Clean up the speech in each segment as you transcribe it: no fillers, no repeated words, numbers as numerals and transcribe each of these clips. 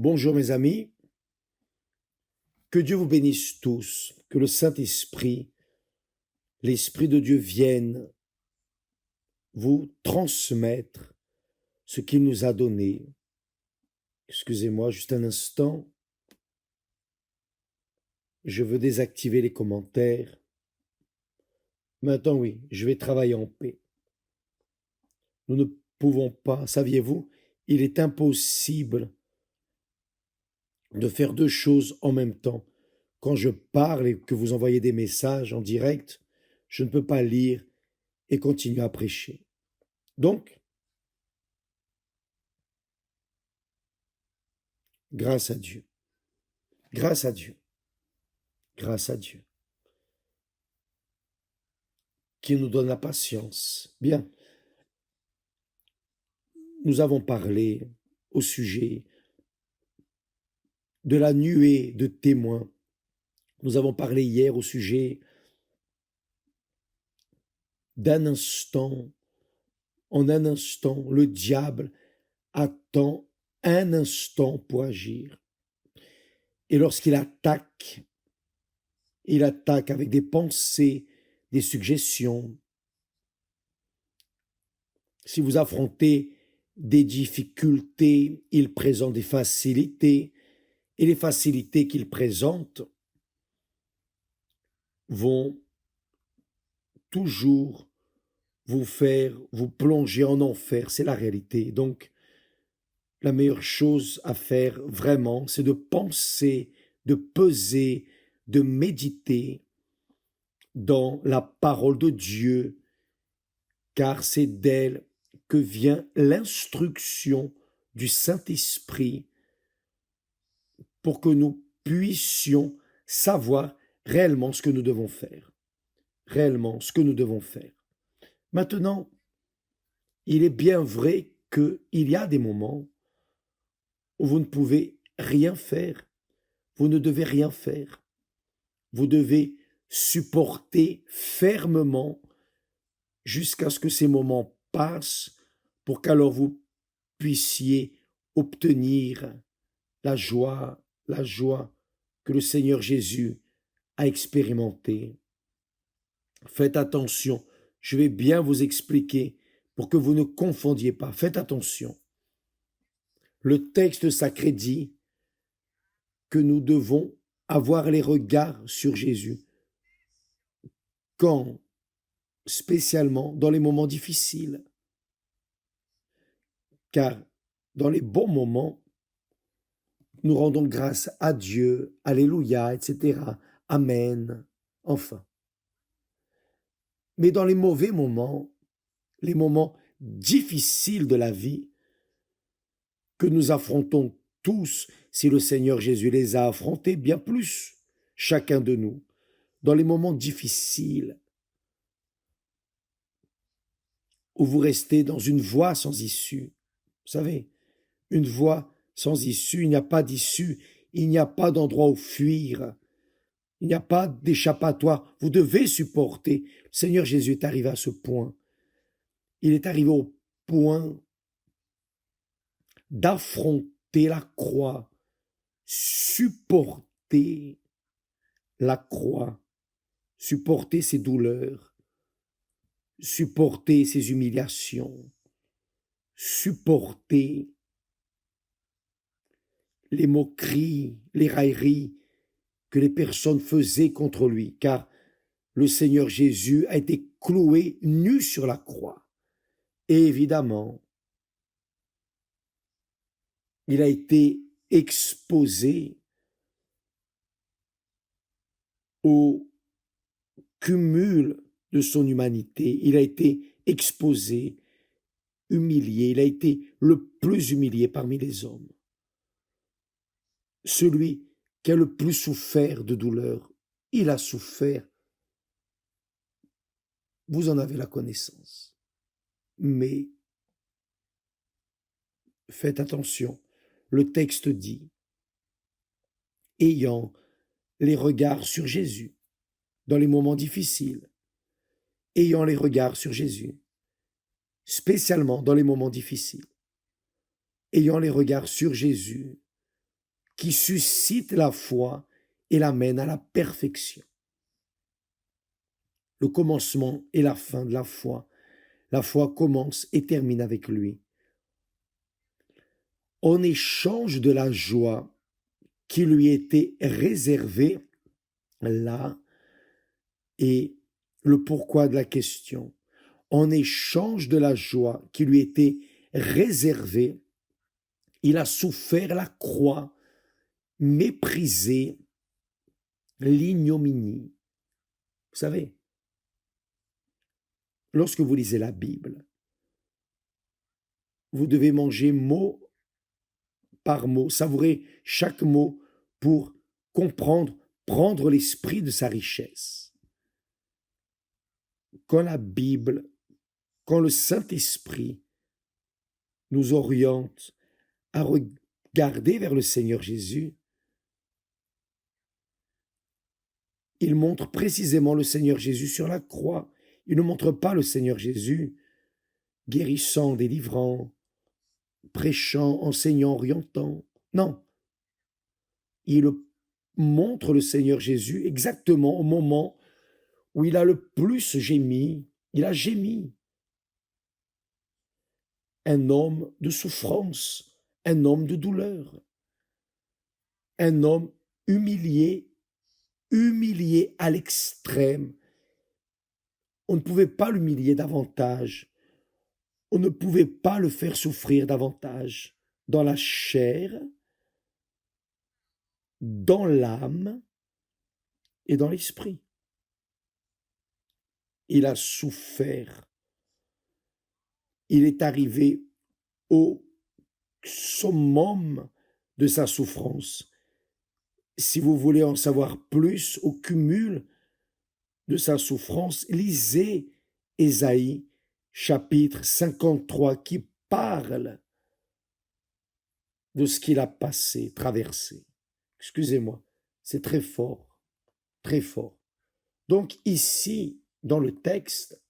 Bonjour mes amis, que Dieu vous bénisse tous, que le Saint-Esprit, l'Esprit de Dieu vienne vous transmettre ce qu'il nous a donné. Excusez-moi juste un instant, je veux désactiver les commentaires. Maintenant oui, je vais travailler en paix. Nous ne pouvons pas, saviez-vous, il est impossible de faire deux choses en même temps. Quand je parle et que vous envoyez des messages en direct, je ne peux pas lire et continuer à prêcher. Donc, grâce à Dieu, grâce à Dieu, grâce à Dieu, qui nous donne la patience. Bien, nous avons parlé au sujet de la nuée de témoins. Nous avons parlé hier au sujet d'un instant, en un instant, le diable attend un instant pour agir. Et lorsqu'il attaque, il attaque avec des pensées, des suggestions. Si vous affrontez des difficultés, il présente des facilités, et les facilités qu'il présente vont toujours vous faire vous plonger en enfer, c'est la réalité. Donc, la meilleure chose à faire vraiment, c'est de penser, de peser, de méditer dans la parole de Dieu, car c'est d'elle que vient l'instruction du Saint-Esprit pour que nous puissions savoir réellement ce que nous devons faire. Réellement ce que nous devons faire. Maintenant, il est bien vrai qu'il y a des moments où vous ne pouvez rien faire. Vous ne devez rien faire. Vous devez supporter fermement jusqu'à ce que ces moments passent pour qu'alors vous puissiez obtenir la joie que le Seigneur Jésus a expérimentée. Faites attention, je vais bien vous expliquer pour que vous ne confondiez pas. Faites attention. Le texte sacré dit que nous devons avoir les regards sur Jésus. Quand? Spécialement dans les moments difficiles. Car dans les bons moments, nous rendons grâce à Dieu, Alléluia, etc. Amen. Enfin. Mais dans les mauvais moments, les moments difficiles de la vie, que nous affrontons tous, si le Seigneur Jésus les a affrontés, bien plus, chacun de nous, dans les moments difficiles, où vous restez dans une voie sans issue. Vous savez, une voie sans issue, il n'y a pas d'issue, il n'y a pas d'endroit où fuir, il n'y a pas d'échappatoire. Vous devez supporter. Le Seigneur Jésus est arrivé à ce point. Il est arrivé au point d'affronter la croix, supporter la croix, supporter ses douleurs, supporter ses humiliations, supporter les moqueries, les railleries que les personnes faisaient contre lui, car le Seigneur Jésus a été cloué nu sur la croix. Et évidemment, il a été exposé au cumul de son humanité. Il a été exposé, humilié. Il a été le plus humilié parmi les hommes. Celui qui a le plus souffert de douleur, il a souffert. Vous en avez la connaissance. Mais faites attention, le texte dit, ayant les regards sur Jésus dans les moments difficiles, ayant les regards sur Jésus, spécialement dans les moments difficiles, ayant les regards sur Jésus, qui suscite la foi et l'amène à la perfection. Le commencement et la fin de la foi. La foi commence et termine avec lui. En échange de la joie qui lui était réservée, là est le pourquoi de la question. En échange de la joie qui lui était réservée, il a souffert la croix, méprisé l'ignominie. Vous savez, lorsque vous lisez la Bible, vous devez manger mot par mot, savourer chaque mot pour comprendre, prendre l'esprit de sa richesse. Quand la Bible, quand le Saint-Esprit nous oriente à regarder vers le Seigneur Jésus, il montre précisément le Seigneur Jésus sur la croix. Il ne montre pas le Seigneur Jésus guérissant, délivrant, prêchant, enseignant, orientant. Non. Il montre le Seigneur Jésus exactement au moment où il a le plus gémi. Il a gémi. Un homme de souffrance, un homme de douleur, un homme humilié à l'extrême. On ne pouvait pas l'humilier davantage. On ne pouvait pas le faire souffrir davantage dans la chair, dans l'âme et dans l'esprit. Il a souffert. Il est arrivé au summum de sa souffrance. Si vous voulez en savoir plus, au cumul de sa souffrance, lisez Ésaïe chapitre 53 qui parle de ce qu'il a passé, traversé. Excusez-moi, c'est très fort, très fort. Donc ici, dans le texte,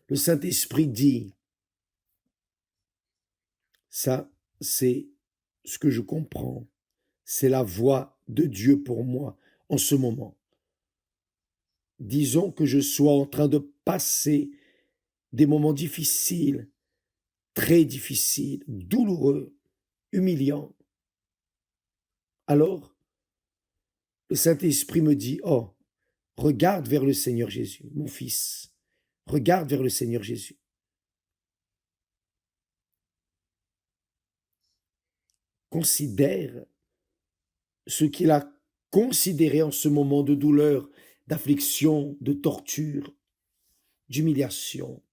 le Saint-Esprit dit, ça c'est ce que je comprends, c'est la voix de Dieu pour moi en ce moment. Disons que je sois en train de passer des moments difficiles, très difficiles, douloureux, humiliants. Alors, le Saint-Esprit me dit, oh, regarde vers le Seigneur Jésus, mon fils, regarde vers le Seigneur Jésus. Considère ce qu'il a considéré en ce moment de douleur, d'affliction, de torture, d'humiliation.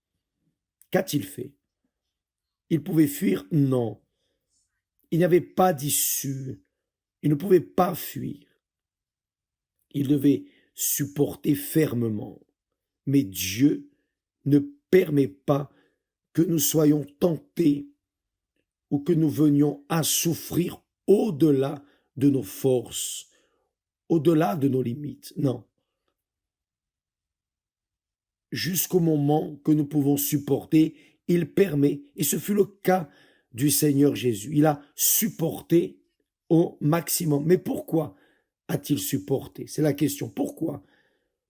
Qu'a-t-il fait? Il pouvait fuir? Non. Il n'y avait pas d'issue. Il ne pouvait pas fuir. Il devait supporter fermement. Mais Dieu ne permet pas que nous soyons tentés ou que nous venions à souffrir au-delà de nos forces, au-delà de nos limites. Non. Jusqu'au moment que nous pouvons supporter, il permet, et ce fut le cas du Seigneur Jésus. Il a supporté au maximum. Mais pourquoi a-t-il supporté? C'est la question. Pourquoi?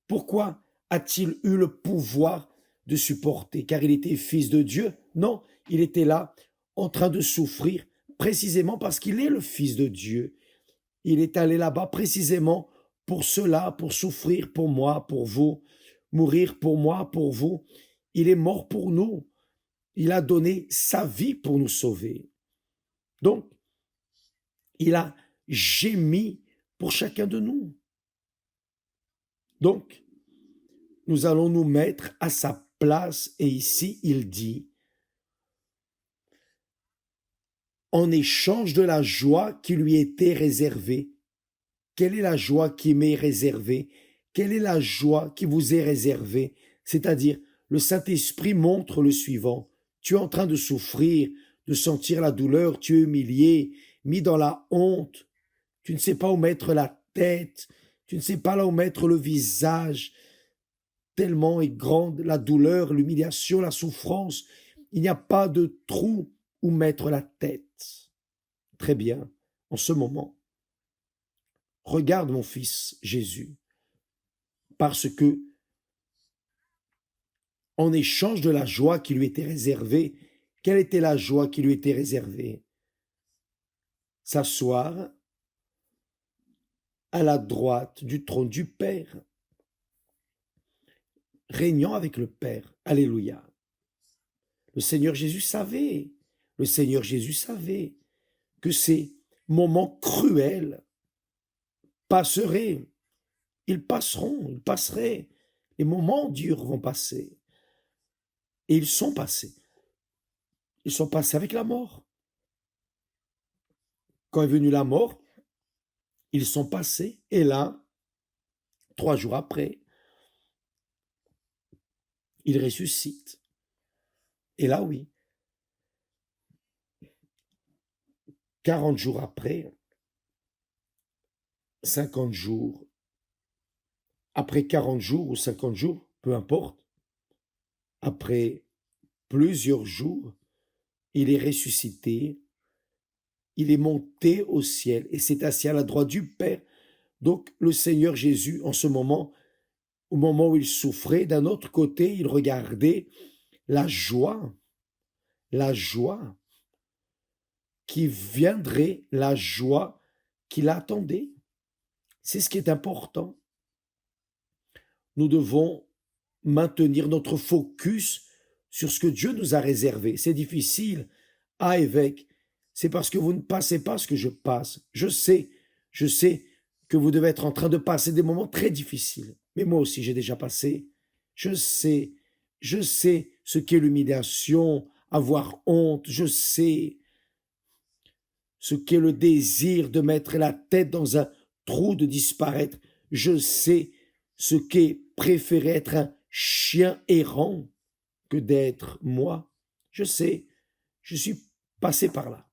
Pourquoi a-t-il eu le pouvoir de supporter? Car il était fils de Dieu? Non, il était là en train de souffrir précisément parce qu'il est le fils de Dieu. Il est allé là-bas précisément pour cela, pour souffrir pour moi, pour vous, mourir pour moi, pour vous. Il est mort pour nous. Il a donné sa vie pour nous sauver. Donc, il a gémi pour chacun de nous. Donc, nous allons nous mettre à sa place et ici, il dit, en échange de la joie qui lui était réservée. Quelle est la joie qui m'est réservée? Quelle est la joie qui vous est réservée? C'est-à-dire, le Saint-Esprit montre le suivant. Tu es en train de souffrir, de sentir la douleur, tu es humilié, mis dans la honte. Tu ne sais pas où mettre la tête, tu ne sais pas là où mettre le visage. Tellement est grande la douleur, l'humiliation, la souffrance. Il n'y a pas de trou où mettre la tête. Très bien, en ce moment, regarde mon fils Jésus, parce que en échange de la joie qui lui était réservée, quelle était la joie qui lui était réservée? S'asseoir à la droite du trône du Père, régnant avec le Père. Alléluia. Le Seigneur Jésus savait, le Seigneur Jésus savait que ces moments cruels passeraient, ils passeront, ils passeraient, les moments durs vont passer. Et ils sont passés. Ils sont passés avec la mort. Quand est venue la mort, ils sont passés. Et là, 3 jours après, il ressuscite. Et là, oui, 40 jours après, 50 jours, après 40 jours ou 50 jours, peu importe, après plusieurs jours, il est ressuscité, il est monté au ciel et s'est assis à la droite du Père. Donc le Seigneur Jésus, en ce moment, au moment où il souffrait, d'un autre côté, il regardait la joie qui viendrait, la joie qui l'attendait. C'est ce qui est important. Nous devons maintenir notre focus sur ce que Dieu nous a réservé. C'est difficile. Ah, évêque, c'est parce que vous ne passez pas ce que je passe. Je sais que vous devez être en train de passer des moments très difficiles. Mais moi aussi, j'ai déjà passé. Je sais ce qu'est l'humiliation, avoir honte. Je sais ce qu'est le désir de mettre la tête dans un trou, de disparaître. Je sais ce qu'est préférer être un chien errant que d'être moi. Je sais, je suis passé par là.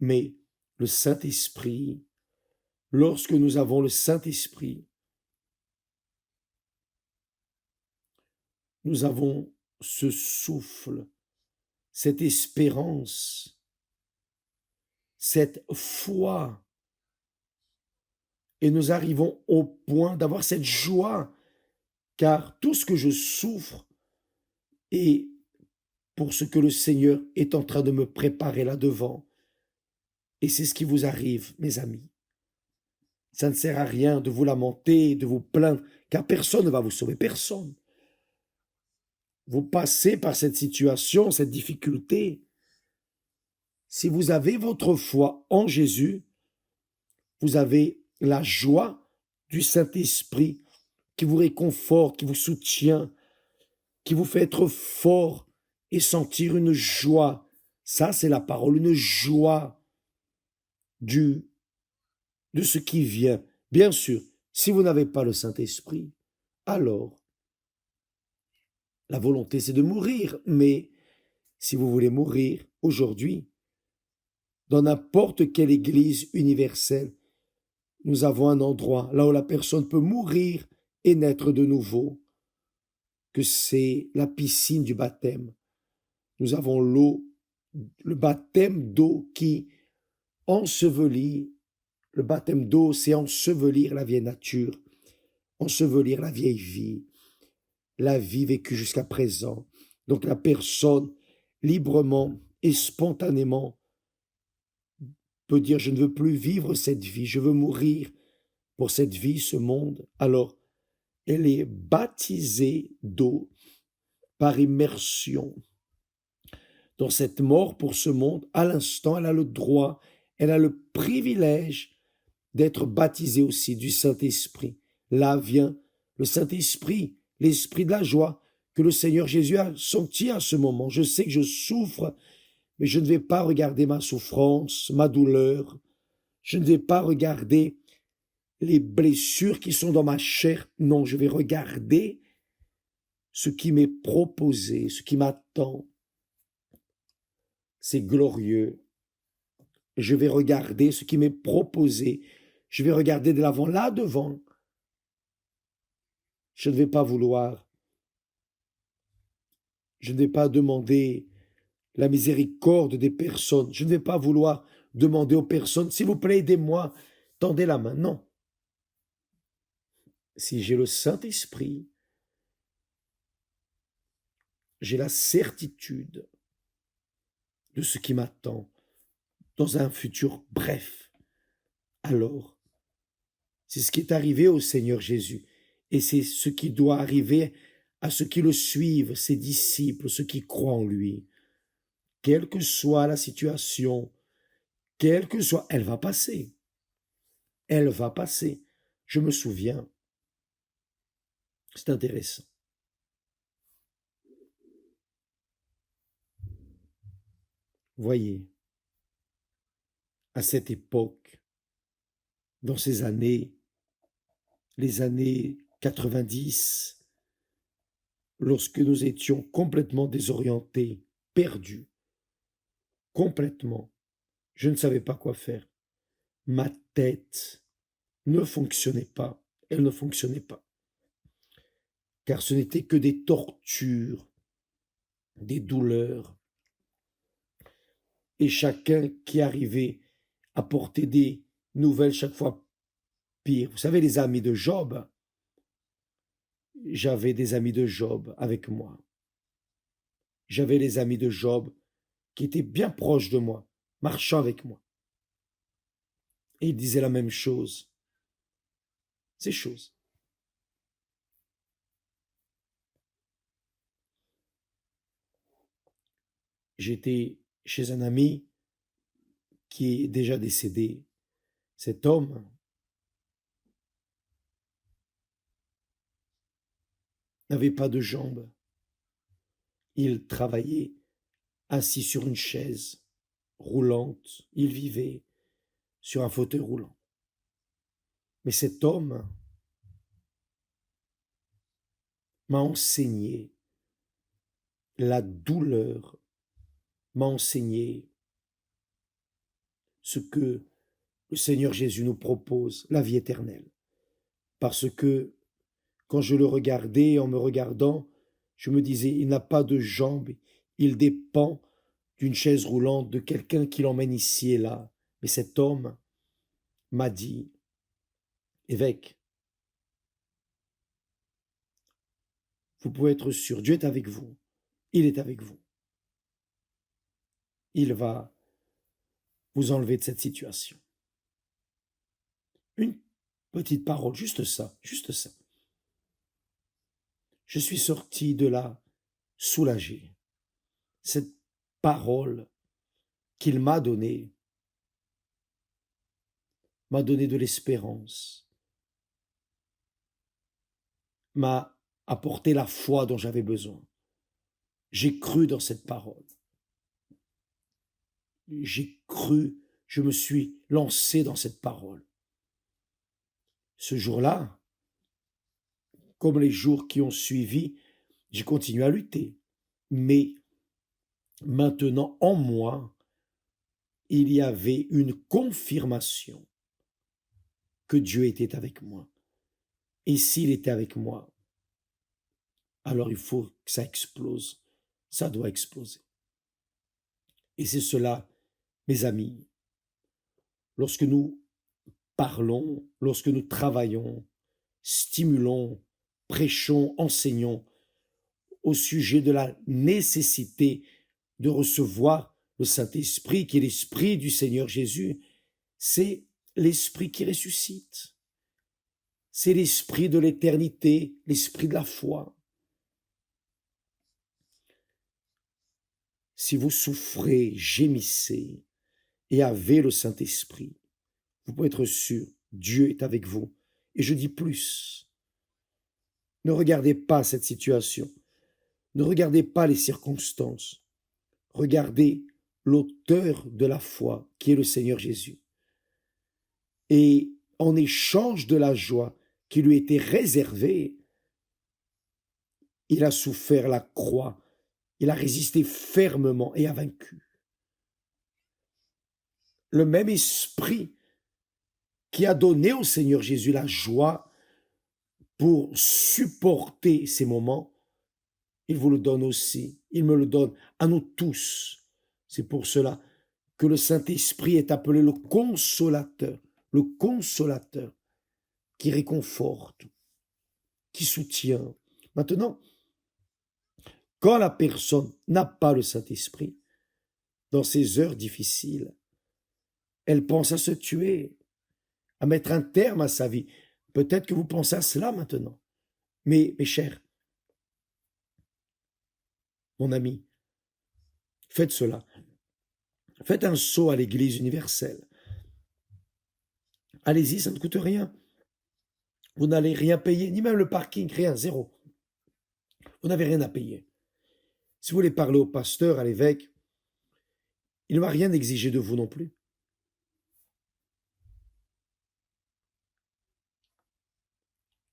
Mais le Saint-Esprit, lorsque nous avons le Saint-Esprit, nous avons ce souffle, cette espérance, cette foi, et nous arrivons au point d'avoir cette joie, car tout ce que je souffre est pour ce que le Seigneur est en train de me préparer là-devant. Et c'est ce qui vous arrive, mes amis. Ça ne sert à rien de vous lamenter, de vous plaindre, car personne ne va vous sauver, personne. Vous passez par cette situation, cette difficulté. Si vous avez votre foi en Jésus, vous avez la joie du Saint-Esprit qui vous réconforte, qui vous soutient, qui vous fait être fort et sentir une joie. Ça, c'est la parole, une joie de ce qui vient. Bien sûr, si vous n'avez pas le Saint-Esprit, alors la volonté, c'est de mourir. Mais si vous voulez mourir aujourd'hui, dans n'importe quelle église universelle, nous avons un endroit là où la personne peut mourir et naître de nouveau, que c'est la piscine du baptême. Nous avons l'eau, le baptême d'eau qui ensevelit. Le baptême d'eau, c'est ensevelir la vieille nature, ensevelir la vieille vie, la vie vécue jusqu'à présent. Donc la personne, librement et spontanément, peut dire, je ne veux plus vivre cette vie, je veux mourir pour cette vie, ce monde. Alors, elle est baptisée d'eau par immersion. Dans cette mort pour ce monde, à l'instant, elle a le droit, elle a le privilège d'être baptisée aussi du Saint-Esprit. Là vient le Saint-Esprit, l'Esprit de la joie que le Seigneur Jésus a senti à ce moment. Je sais que je souffre, mais je ne vais pas regarder ma souffrance, ma douleur. Je ne vais pas regarder les blessures qui sont dans ma chair. Non, je vais regarder ce qui m'est proposé, ce qui m'attend. C'est glorieux. Je vais regarder ce qui m'est proposé. Je vais regarder de l'avant, là devant. Je ne vais pas vouloir. Je ne vais pas demander la miséricorde des personnes. Je ne vais pas vouloir demander aux personnes, s'il vous plaît, aidez-moi, tendez la main. Non. Si j'ai le Saint-Esprit, j'ai la certitude de ce qui m'attend dans un futur bref. Alors, c'est ce qui est arrivé au Seigneur Jésus. Et c'est ce qui doit arriver à ceux qui le suivent, ses disciples, ceux qui croient en lui. Quelle que soit la situation, quelle que soit, elle va passer. Elle va passer. Je me souviens, c'est intéressant. Voyez, à cette époque, dans ces années, les années 90, lorsque nous étions complètement désorientés, perdus, complètement, je ne savais pas quoi faire. Ma tête ne fonctionnait pas, elle ne fonctionnait pas, car ce n'était que des tortures, des douleurs, et chacun qui arrivait apportait des nouvelles chaque fois pires. Vous savez, les amis de Job, j'avais des amis de Job avec moi. J'avais les amis de Job qui étaient bien proches de moi, marchant avec moi. Et ils disaient la même chose. Ces choses. J'étais chez un ami qui est déjà décédé. Cet homme n'avait pas de jambes. Il travaillait assis sur une chaise roulante. Il vivait sur un fauteuil roulant. Mais cet homme m'a enseigné la douleur, m'a enseigné ce que le Seigneur Jésus nous propose, la vie éternelle. Parce que quand je le regardais, en me regardant, je me disais, il n'a pas de jambes, il dépend d'une chaise roulante, de quelqu'un qui l'emmène ici et là. Mais cet homme m'a dit, évêque, vous pouvez être sûr, Dieu est avec vous, il est avec vous. Il va vous enlever de cette situation. Une petite parole, juste ça, juste ça. Je suis sorti de là soulagé. Cette parole qu'il m'a donnée de l'espérance, m'a apporté la foi dont j'avais besoin. J'ai cru dans cette parole. J'ai cru, je me suis lancé dans cette parole. Ce jour-là, comme les jours qui ont suivi, j'ai continué à lutter. Mais maintenant, en moi, il y avait une confirmation que Dieu était avec moi. Et s'il était avec moi, alors il faut que ça explose. Ça doit exploser. Et c'est cela, mes amis, lorsque nous parlons, lorsque nous travaillons, stimulons, prêchons, enseignons au sujet de la nécessité de recevoir le Saint-Esprit, qui est l'Esprit du Seigneur Jésus, c'est l'Esprit qui ressuscite. C'est l'Esprit de l'éternité, l'Esprit de la foi. Si vous souffrez, gémissez et avez le Saint-Esprit, vous pouvez être sûr, Dieu est avec vous. Et je dis plus, ne regardez pas cette situation, ne regardez pas les circonstances, regardez l'auteur de la foi, qui est le Seigneur Jésus. Et en échange de la joie qui lui était réservée, il a souffert la croix, il a résisté fermement et a vaincu. Le même esprit qui a donné au Seigneur Jésus la joie pour supporter ces moments, il vous le donne aussi, il me le donne à nous tous, C'est pour cela que le Saint-Esprit est appelé le consolateur qui réconforte, qui soutient. Maintenant, quand la personne n'a pas le Saint-Esprit, dans ces heures difficiles, elle pense à se tuer, à mettre un terme à sa vie. Peut-être que vous pensez à cela maintenant. Mais mes chers, mon ami, faites cela. Faites un saut à l'Église universelle. Allez-y, ça ne coûte rien. Vous n'allez rien payer, ni même le parking, rien, zéro. Vous n'avez rien à payer. Si vous voulez parler au pasteur, à l'évêque, il ne va rien exiger de vous non plus.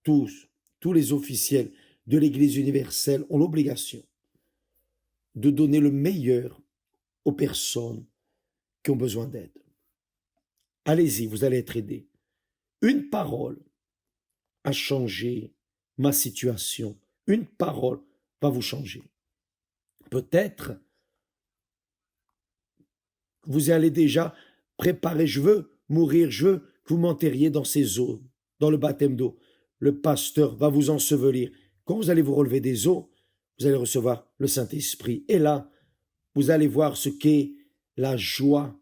Tous les officiels de l'Église universelle ont l'obligation de donner le meilleur aux personnes qui ont besoin d'aide. Allez-y, vous allez être aidés. Une parole a changé ma situation. Une parole va vous changer. Peut-être vous allez déjà préparer, je veux mourir, je veux que vous m'enterriez dans ces eaux, dans le baptême d'eau. Le pasteur va vous ensevelir. Quand vous allez vous relever des eaux, vous allez recevoir le Saint-Esprit. Et là, vous allez voir ce qu'est la joie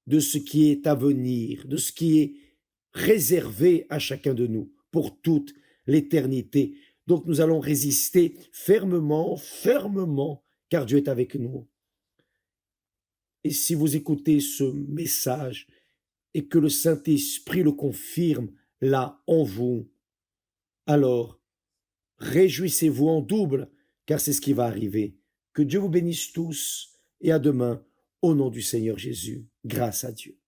de ce qui est à venir, de ce qui est réservé à chacun de nous pour toute l'éternité. Donc nous allons résister fermement, car Dieu est avec nous. Et si vous écoutez ce message et que le Saint-Esprit le confirme là en vous, alors réjouissez-vous en double, car c'est ce qui va arriver. Que Dieu vous bénisse tous et à demain, au nom du Seigneur Jésus. Grâce à Dieu.